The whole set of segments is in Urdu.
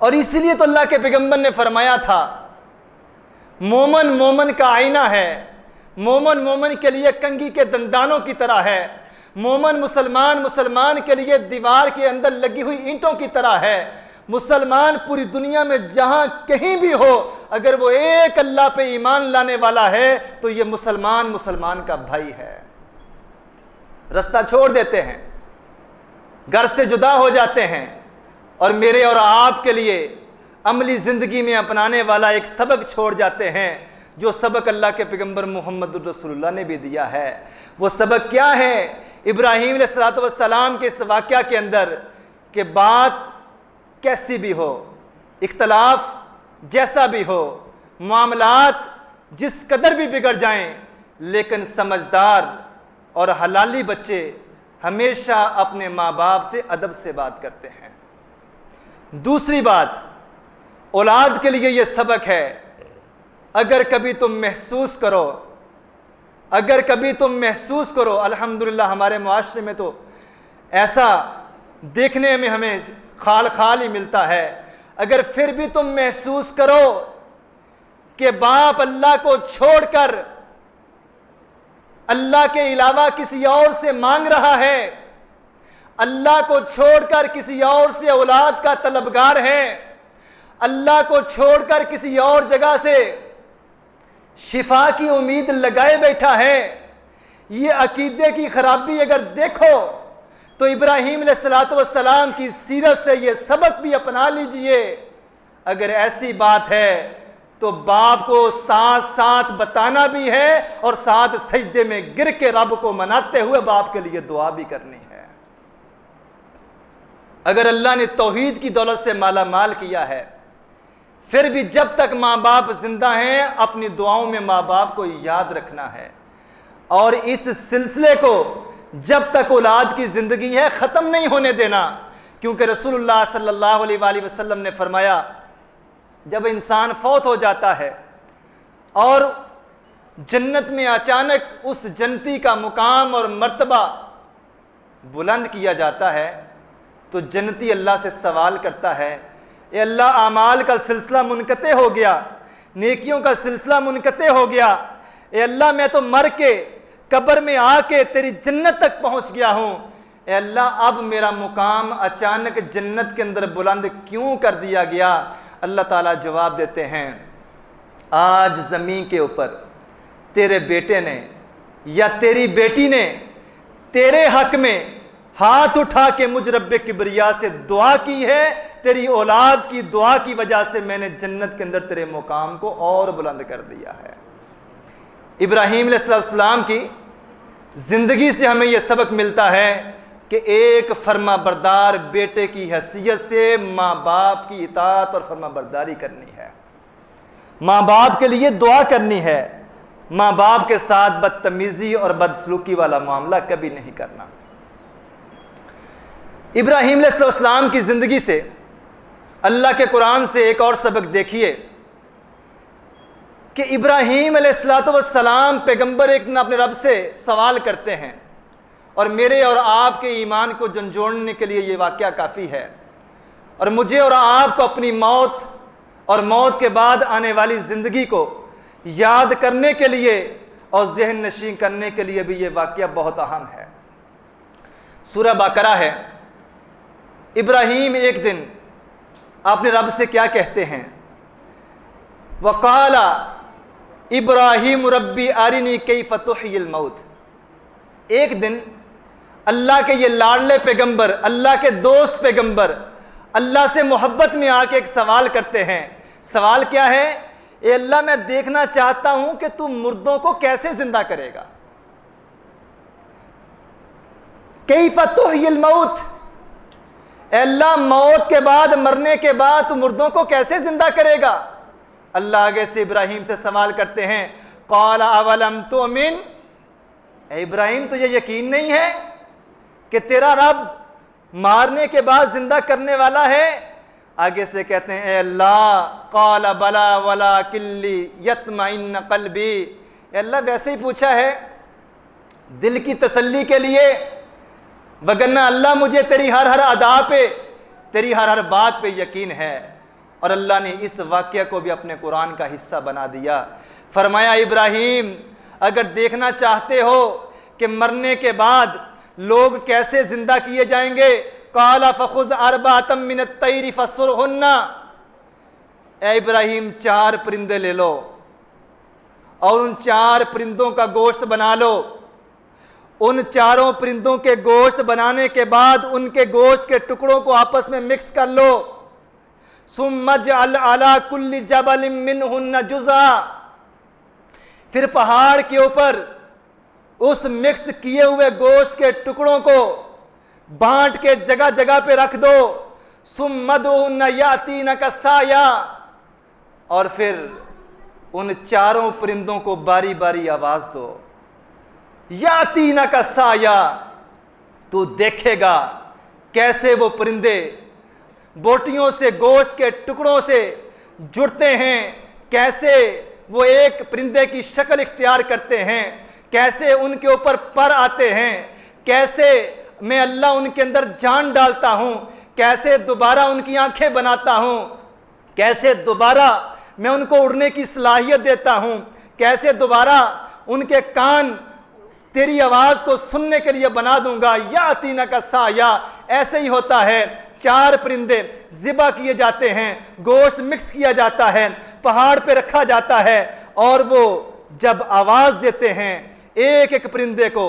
اور اسی لیے تو اللہ کے پیغمبر نے فرمایا تھا مومن مومن کا آئینہ ہے، مومن مومن کے لیے کنگھی کے دندانوں کی طرح ہے، مومن مسلمان کے لیے دیوار کے اندر لگی ہوئی اینٹوں کی طرح ہے۔ مسلمان پوری دنیا میں جہاں کہیں بھی ہو، اگر وہ ایک اللہ پہ ایمان لانے والا ہے تو یہ مسلمان کا بھائی ہے۔ رستہ چھوڑ دیتے ہیں، گھر سے جدا ہو جاتے ہیں، اور میرے اور آپ کے لیے عملی زندگی میں اپنانے والا ایک سبق چھوڑ جاتے ہیں، جو سبق اللہ کے پیغمبر محمد الرسول اللہ نے بھی دیا ہے۔ وہ سبق کیا ہے؟ ابراہیم علیہ السلام کے اس واقعہ کے اندر کہ بات کیسی بھی ہو، اختلاف جیسا بھی ہو، معاملات جس قدر بھی بگڑ جائیں، لیکن سمجھدار اور حلالی بچے ہمیشہ اپنے ماں باپ سے ادب سے بات کرتے ہیں۔ دوسری بات، اولاد کے لیے یہ سبق ہے، اگر کبھی تم محسوس کرو، الحمدللہ ہمارے معاشرے میں تو ایسا دیکھنے میں ہمیں خال ہی ملتا ہے، اگر پھر بھی تم محسوس کرو کہ باپ اللہ کو چھوڑ کر اللہ کے علاوہ کسی اور سے مانگ رہا ہے، اللہ کو چھوڑ کر کسی اور سے اولاد کا طلبگار ہے، اللہ کو چھوڑ کر کسی اور جگہ سے شفا کی امید لگائے بیٹھا ہے، یہ عقیدے کی خرابی اگر دیکھو تو ابراہیم علیہ السلام کی سیرت سے یہ سبق بھی اپنا لیجئے۔ اگر ایسی بات ہے تو باپ کو ساتھ ساتھ بتانا بھی ہے، اور ساتھ سجدے میں گر کے رب کو مناتے ہوئے باپ کے لیے دعا بھی کرنی ہے۔ اگر اللہ نے توحید کی دولت سے مالا مال کیا ہے، پھر بھی جب تک ماں باپ زندہ ہیں اپنی دعاؤں میں ماں باپ کو یاد رکھنا ہے، اور اس سلسلے کو جب تک اولاد کی زندگی ہے ختم نہیں ہونے دینا، کیونکہ رسول اللہ صلی اللہ علیہ وآلہ وسلم نے فرمایا جب انسان فوت ہو جاتا ہے اور جنت میں اچانک اس جنتی کا مقام اور مرتبہ بلند کیا جاتا ہے تو جنتی اللہ سے سوال کرتا ہے، اے اللہ اعمال کا سلسلہ منقطع ہو گیا، نیکیوں کا سلسلہ منقطع ہو گیا، اے اللہ میں تو مر کے قبر میں آ کے تیری جنت تک پہنچ گیا ہوں، اے اللہ اب میرا مقام اچانک جنت کے اندر بلند کیوں کر دیا گیا؟ اللہ تعالیٰ جواب دیتے ہیں، آج زمین کے اوپر تیرے بیٹے نے یا تیری بیٹی نے تیرے حق میں ہاتھ اٹھا کے مجھ رب کبریا سے دعا کی ہے، تیری اولاد کی دعا کی وجہ سے میں نے جنت کے اندر تیرے مقام کو اور بلند کر دیا ہے۔ ابراہیم علیہ السلام کی زندگی سے ہمیں یہ سبق ملتا ہے کہ ایک فرما بردار بیٹے کی حیثیت سے ماں باپ کی اطاعت اور فرما برداری کرنی ہے، ماں باپ کے لیے دعا کرنی ہے، ماں باپ کے ساتھ بدتمیزی اور بدسلوکی والا معاملہ کبھی نہیں کرنا۔ ابراہیم علیہ السلام کی زندگی سے اللہ کے قرآن سے ایک اور سبق دیکھیے کہ ابراہیم علیہ السلام پیغمبر ایک دن اپنے رب سے سوال کرتے ہیں، اور میرے اور آپ کے ایمان کو جھنجھوڑنے کے لیے یہ واقعہ کافی ہے، اور مجھے اور آپ کو اپنی موت اور موت کے بعد آنے والی زندگی کو یاد کرنے کے لیے اور ذہن نشین کرنے کے لیے بھی یہ واقعہ بہت اہم ہے۔ سورہ بقرہ ہے۔ ابراہیم ایک دن اپنے رب سے کیا کہتے ہیں؟ وَقَالَ ابراہیم ربی ارنی کیف تحیی الموت۔ ایک دن اللہ کے یہ لاڈلے پیغمبر، اللہ کے دوست پیغمبر اللہ سے محبت میں آ کے ایک سوال کرتے ہیں۔ سوال کیا ہے؟ اے اللہ میں دیکھنا چاہتا ہوں کہ تو مردوں کو کیسے زندہ کرے گا۔ کیف تحیی الموت، اے اللہ موت کے بعد، مرنے کے بعد تو مردوں کو کیسے زندہ کرے گا؟ اللہ آگے سے ابراہیم سے سوال کرتے ہیں، قال اولم تؤمن، اے ابراہیم تجھے یقین نہیں ہے کہ تیرا رب مارنے کے بعد زندہ کرنے والا ہے؟ آگے سے کہتے ہیں، اے اللہ قال بلا ولکن لیطمئن قلبی، اے اللہ ویسے ہی پوچھا ہے دل کی تسلی کے لیے، وگرنہ اللہ مجھے تیری ہر ادا پہ، تیری ہر بات پہ یقین ہے۔ اور اللہ نے اس واقعہ کو بھی اپنے قرآن کا حصہ بنا دیا۔ فرمایا ابراہیم اگر دیکھنا چاہتے ہو کہ مرنے کے بعد لوگ کیسے زندہ کیے جائیں گے، قال فخذ اربعۃ من الطیر فصرہن، اے ابراہیم 4 پرندے لے لو اور ان 4 پرندوں کا گوشت بنا لو۔ ان 4 پرندوں کے گوشت بنانے کے بعد ان کے گوشت کے ٹکڑوں کو آپس میں مکس کر لو، ثم اجعل علی کل جبل منہن جزءا، پھر پہاڑ کے اوپر اس مکس کیے ہوئے گوشت کے ٹکڑوں کو بانٹ کے جگہ جگہ پہ رکھ دو، ثم ادعوہن یاتینک سعیا، اور پھر ان 4 پرندوں کو باری باری آواز دو، یاتینک سعیا، تو دیکھے گا کیسے وہ پرندے بوٹیوں سے گوشت کے ٹکڑوں سے جڑتے ہیں، کیسے وہ ایک پرندے کی شکل اختیار کرتے ہیں، کیسے ان کے اوپر پر آتے ہیں، کیسے میں اللہ ان کے اندر جان ڈالتا ہوں، کیسے دوبارہ ان کی آنکھیں بناتا ہوں، کیسے دوبارہ میں ان کو اڑنے کی صلاحیت دیتا ہوں، کیسے دوبارہ ان کے کان تیری آواز کو سننے کے لیے بنا دوں گا، یاتینک سعیا۔ ایسے ہی ہوتا ہے، 4 پرندے ذبح کیے جاتے ہیں، گوشت مکس کیا جاتا ہے، پہاڑ پہ رکھا جاتا ہے، اور وہ جب آواز دیتے ہیں ایک ایک پرندے کو،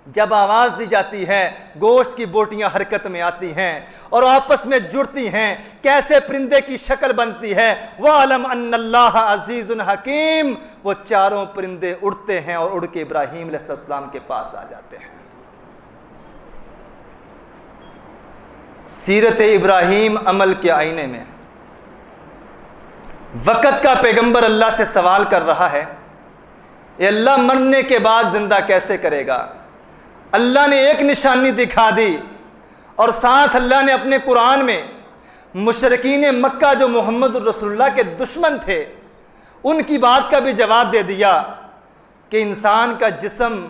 جب آواز دی جاتی ہے گوشت کی بوٹیاں حرکت میں آتی ہیں اور آپس میں جڑتی ہیں، کیسے پرندے کی شکل بنتی ہے۔ وَعَلَمْ أَنَّ اللَّهَ عَزِيزٌ حَكِيمٌ، وہ 4 پرندے اڑتے ہیں اور اڑ کے ابراہیم علیہ السلام کے پاس آ جاتے ہیں۔ سیرت ابراہیم عمل کے آئینے میں وقت کا پیغمبر اللہ سے سوال کر رہا ہے، اے اللہ مرنے کے بعد زندہ کیسے کرے گا؟ اللہ نے ایک نشانی دکھا دی، اور ساتھ اللہ نے اپنے قرآن میں مشرکین مکہ جو محمد رسول اللہ کے دشمن تھے ان کی بات کا بھی جواب دے دیا کہ انسان کا جسم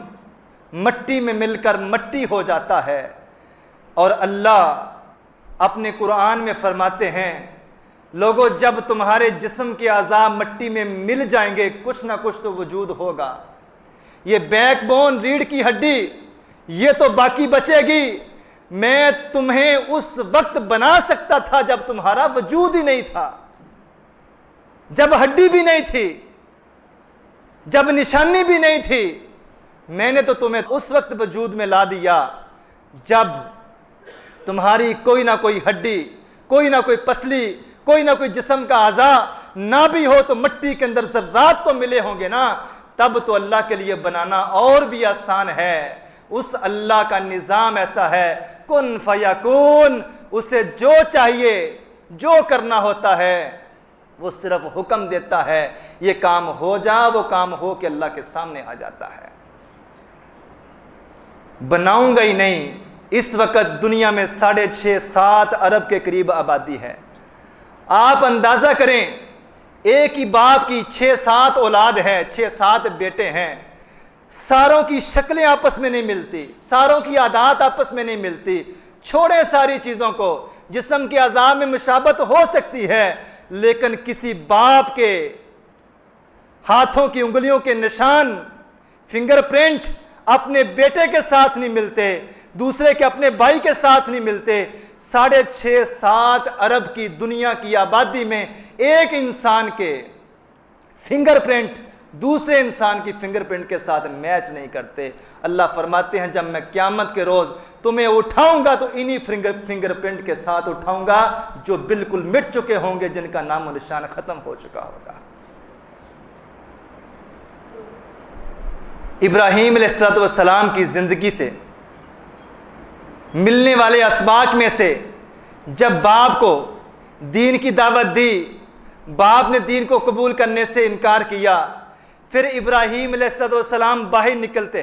مٹی میں مل کر مٹی ہو جاتا ہے، اور اللہ اپنے قرآن میں فرماتے ہیں لوگوں جب تمہارے جسم کے اعضاء مٹی میں مل جائیں گے کچھ نہ کچھ تو وجود ہوگا، یہ بیک بون ریڑھ کی ہڈی یہ تو باقی بچے گی، میں تمہیں اس وقت بنا سکتا تھا جب تمہارا وجود ہی نہیں تھا، جب ہڈی بھی نہیں تھی، جب نشانی بھی نہیں تھی، میں نے تو تمہیں اس وقت وجود میں لا دیا جب تمہاری کوئی نہ کوئی ہڈی، کوئی نہ کوئی پسلی، کوئی نہ کوئی جسم کا اعضاء نہ بھی ہو تو مٹی کے اندر ذرات تو ملے ہوں گے نا، تب تو اللہ کے لیے بنانا اور بھی آسان ہے۔ اس اللہ کا نظام ایسا ہے، کن فیکون، اسے جو چاہیے جو کرنا ہوتا ہے وہ صرف حکم دیتا ہے، یہ کام ہو جا، وہ کام ہو کے اللہ کے سامنے آ جاتا ہے۔ بناؤں گا ہی نہیں، اس وقت دنیا میں 6.5-7 ارب کے قریب آبادی ہے، آپ اندازہ کریں ایک ہی باپ کی 6-7 اولاد ہے، 6-7 بیٹے ہیں، ساروں کی شکلیں آپس میں نہیں ملتی، ساروں کی عادات آپس میں نہیں ملتی، چھوڑیں ساری چیزوں کو، جسم کے اعضاء میں مشابہت ہو سکتی ہے لیکن کسی باپ کے ہاتھوں کی انگلیوں کے نشان، فنگر پرنٹ اپنے بیٹے کے ساتھ نہیں ملتے، دوسرے کے اپنے بھائی کے ساتھ نہیں ملتے۔ 6.5-7 ارب کی دنیا کی آبادی میں ایک انسان کے فنگر پرنٹ دوسرے انسان کی فنگر پرنٹ کے ساتھ میچ نہیں کرتے۔ اللہ فرماتے ہیں جب میں قیامت کے روز تمہیں اٹھاؤں گا تو انہی فنگر پرنٹ کے ساتھ اٹھاؤں گا جو بالکل مٹ چکے ہوں گے، جن کا نام و نشان ختم ہو چکا ہوگا۔ ابراہیم علیہ السلام کی زندگی سے ملنے والے اسباق میں سے جب باپ کو دین کی دعوت دی، باپ نے دین کو قبول کرنے سے انکار کیا، پھر ابراہیم علیہ السلام باہر نکلتے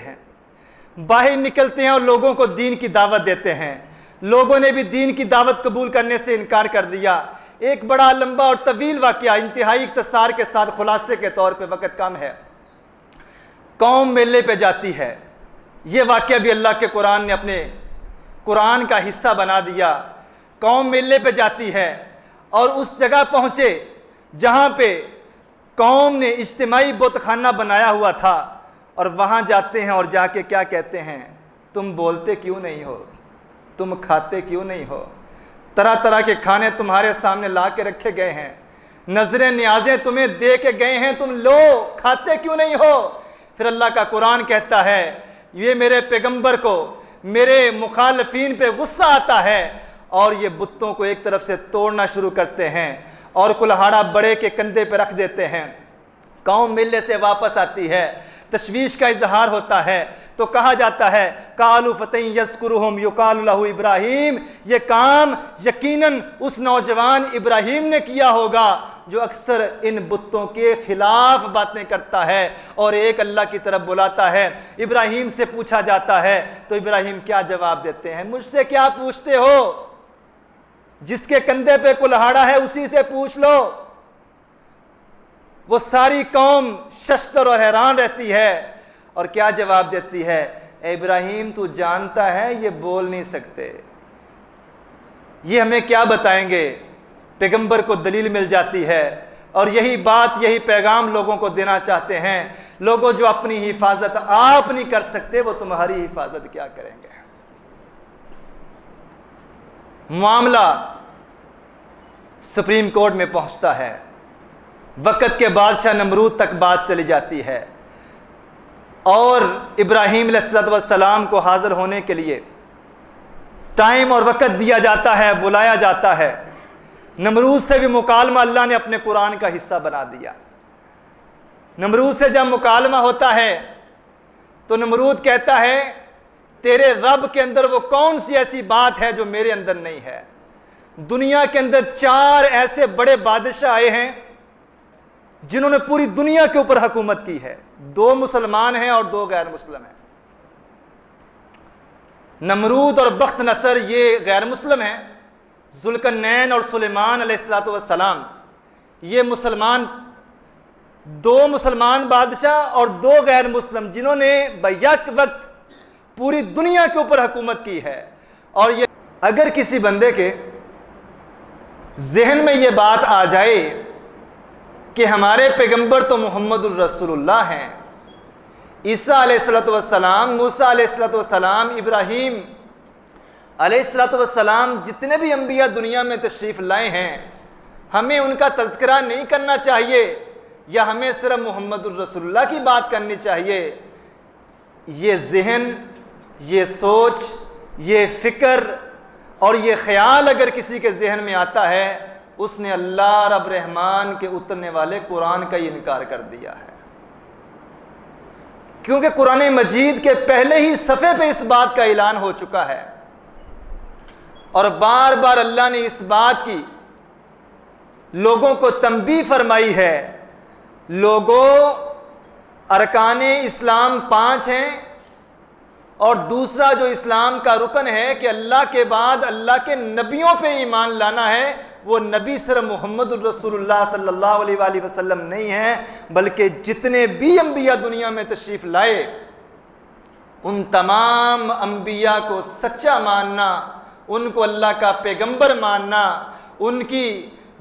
ہیں اور لوگوں کو دین کی دعوت دیتے ہیں۔ لوگوں نے بھی دین کی دعوت قبول کرنے سے انکار کر دیا۔ ایک بڑا لمبا اور طویل واقعہ، انتہائی اختصار کے ساتھ خلاصے کے طور پہ، وقت کم ہے۔ قوم میلے پہ جاتی ہے، یہ واقعہ بھی اللہ کے قرآن نے اپنے قرآن کا حصہ بنا دیا۔ قوم میلے پہ جاتی ہے، اور اس جگہ پہنچے جہاں پہ قوم نے اجتماعی بت خانہ بنایا ہوا تھا، اور وہاں جاتے ہیں اور جا کے کیا کہتے ہیں؟ تم بولتے کیوں نہیں ہو؟ تم کھاتے کیوں نہیں ہو؟ طرح طرح کے کھانے تمہارے سامنے لا کے رکھے گئے ہیں، نظریں نیازیں تمہیں دے کے گئے ہیں، تم لو، کھاتے کیوں نہیں ہو؟ پھر اللہ کا قرآن کہتا ہے یہ میرے پیغمبر کو میرے مخالفین پہ غصہ آتا ہے، اور یہ بتوں کو ایک طرف سے توڑنا شروع کرتے ہیں اور کلہاڑا بڑے کے کندھے پہ رکھ دیتے ہیں۔ قوم میلے سے واپس آتی ہے، تشویش کا اظہار ہوتا ہے، تو کہا جاتا ہے قالوا فتى يذكرهم يقال له ابراہیم، یہ کام یقیناً اس نوجوان ابراہیم نے کیا ہوگا جو اکثر ان بتوں کے خلاف باتیں کرتا ہے اور ایک اللہ کی طرف بلاتا ہے۔ ابراہیم سے پوچھا جاتا ہے تو ابراہیم کیا جواب دیتے ہیں؟ مجھ سے کیا پوچھتے ہو؟ جس کے کندھے پہ کلہاڑا ہے اسی سے پوچھ لو۔ وہ ساری قوم ششدر اور حیران رہتی ہے اور کیا جواب دیتی ہے؟ اے ابراہیم تو جانتا ہے یہ بول نہیں سکتے، یہ ہمیں کیا بتائیں گے؟ پیغمبر کو دلیل مل جاتی ہے، اور یہی بات، یہی پیغام لوگوں کو دینا چاہتے ہیں۔ لوگوں جو اپنی حفاظت آپ نہیں کر سکتے وہ تمہاری حفاظت کیا کریں گے؟ معاملہ سپریم کورٹ میں پہنچتا ہے، وقت کے بادشاہ نمرود تک بات چلی جاتی ہے، اور ابراہیم علیہ السلام کو حاضر ہونے کے لیے ٹائم اور وقت دیا جاتا ہے، بلایا جاتا ہے۔ نمرود سے بھی مکالمہ اللہ نے اپنے قرآن کا حصہ بنا دیا۔ نمرود سے جب مکالمہ ہوتا ہے تو نمرود کہتا ہے تیرے رب کے اندر وہ کون سی ایسی بات ہے جو میرے اندر نہیں ہے؟ دنیا کے اندر 4 ایسے بڑے بادشاہ آئے ہیں جنہوں نے پوری دنیا کے اوپر حکومت کی ہے، 2 مسلمان ہیں اور 2 غیر مسلم ہیں۔ نمرود اور بخت نصر یہ غیر مسلم ہیں، ذوالقرنین اور سلیمان علیہ السلام یہ مسلمان، 2 مسلمان بادشاہ اور 2 غیر مسلم جنہوں نے بیک وقت پوری دنیا کے اوپر حکومت کی ہے۔ اور یہ اگر کسی بندے کے ذہن میں یہ بات آ جائے کہ ہمارے پیغمبر تو محمد الرسول اللہ ہیں، عیسیٰ علیہ السلام، موسیٰ علیہ السلام، ابراہیم علیہ السلام، جتنے بھی انبیاء دنیا میں تشریف لائے ہیں، ہمیں ان کا تذکرہ نہیں کرنا چاہیے یا ہمیں صرف محمد الرسول اللہ کی بات کرنی چاہیے؟ یہ ذہن، یہ سوچ، یہ فکر اور یہ خیال اگر کسی کے ذہن میں آتا ہے، اس نے اللہ رب رحمان کے اترنے والے قرآن کا ہی انکار کر دیا ہے، کیونکہ قرآن مجید کے پہلے ہی صفحے پہ اس بات کا اعلان ہو چکا ہے، اور بار بار اللہ نے اس بات کی لوگوں کو تنبیہ فرمائی ہے۔ لوگوں، ارکان اسلام 5 ہیں، اور دوسرا جو اسلام کا رکن ہے کہ اللہ کے بعد اللہ کے نبیوں پہ ایمان لانا ہے، وہ نبی صرف محمد الرسول اللہ صلی اللہ علیہ وآلہ وسلم نہیں ہیں، بلکہ جتنے بھی انبیاء دنیا میں تشریف لائے ان تمام انبیاء کو سچا ماننا، ان کو اللہ کا پیغمبر ماننا، ان کی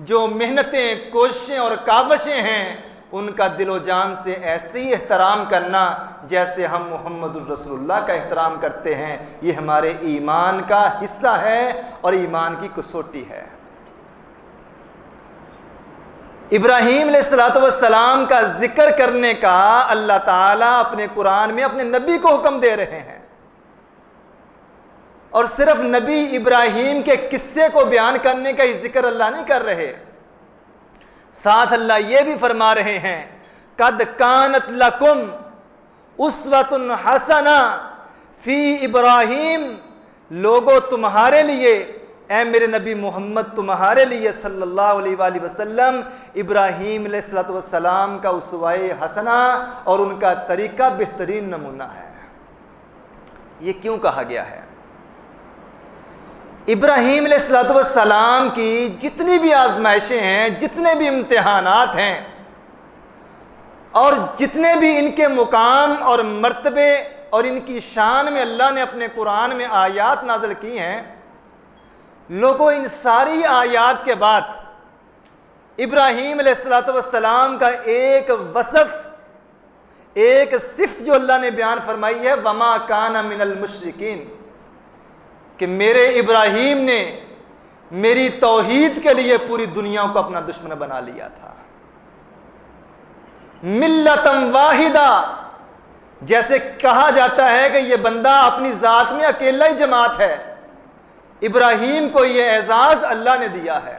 جو محنتیں، کوششیں اور کاوشیں ہیں ان کا دل و جان سے ایسے ہی احترام کرنا جیسے ہم محمد الرسول اللہ کا احترام کرتے ہیں۔ یہ ہمارے ایمان کا حصہ ہے اور ایمان کی کسوٹی ہے۔ ابراہیم علیہ السلام کا ذکر کرنے کا اللہ تعالیٰ اپنے قرآن میں اپنے نبی کو حکم دے رہے ہیں، اور صرف نبی ابراہیم کے قصے کو بیان کرنے کا ہی ذکر اللہ نہیں کر رہے، ساتھ اللہ یہ بھی فرما رہے ہیں قد کانت لکم اسوۃ حسنہ فی ابراہیم، لوگو تمہارے لیے، اے میرے نبی محمد تمہارے لیے صلی اللہ علیہ وآلہ وسلم، ابراہیم علیہ السلام کا اسوہ حسنہ اور ان کا طریقہ بہترین نمونہ ہے۔ یہ کیوں کہا گیا ہے؟ ابراہیم علیہ السلام کی جتنی بھی آزمائشیں ہیں، جتنے بھی امتحانات ہیں، اور جتنے بھی ان کے مقام اور مرتبے اور ان کی شان میں اللہ نے اپنے قرآن میں آیات نازل کی ہیں، لوگوں ان ساری آیات کے بعد ابراہیم علیہ السلام کا ایک وصف، ایک صفت جو اللہ نے بیان فرمائی ہے، وما کان من المشرکین، کہ میرے ابراہیم نے میری توحید کے لیے پوری دنیا کو اپنا دشمن بنا لیا تھا۔ ملتم واحدہ، جیسے کہا جاتا ہے کہ یہ بندہ اپنی ذات میں اکیلا ہی جماعت ہے، ابراہیم کو یہ اعزاز اللہ نے دیا ہے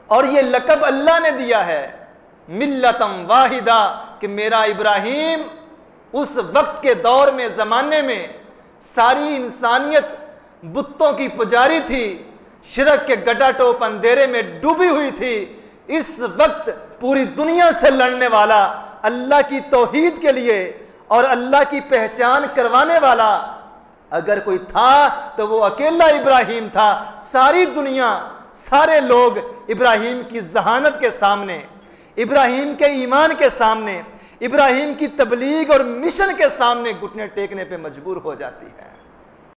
اور یہ لقب اللہ نے دیا ہے، ملتم واحدہ، کہ میرا ابراہیم اس وقت کے دور میں، زمانے میں ساری انسانیت بتوں کی پجاری تھی، شرک کے گڈا ٹوپ اندھیرے میں ڈوبی ہوئی تھی، اس وقت پوری دنیا سے لڑنے والا، اللہ کی توحید کے لیے اور اللہ کی پہچان کروانے والا اگر کوئی تھا تو وہ اکیلا ابراہیم تھا۔ ساری دنیا، سارے لوگ ابراہیم کی ذہانت کے سامنے، ابراہیم کے ایمان کے سامنے، ابراہیم کی تبلیغ اور مشن کے سامنے گھٹنے ٹیکنے پہ مجبور ہو جاتی ہے۔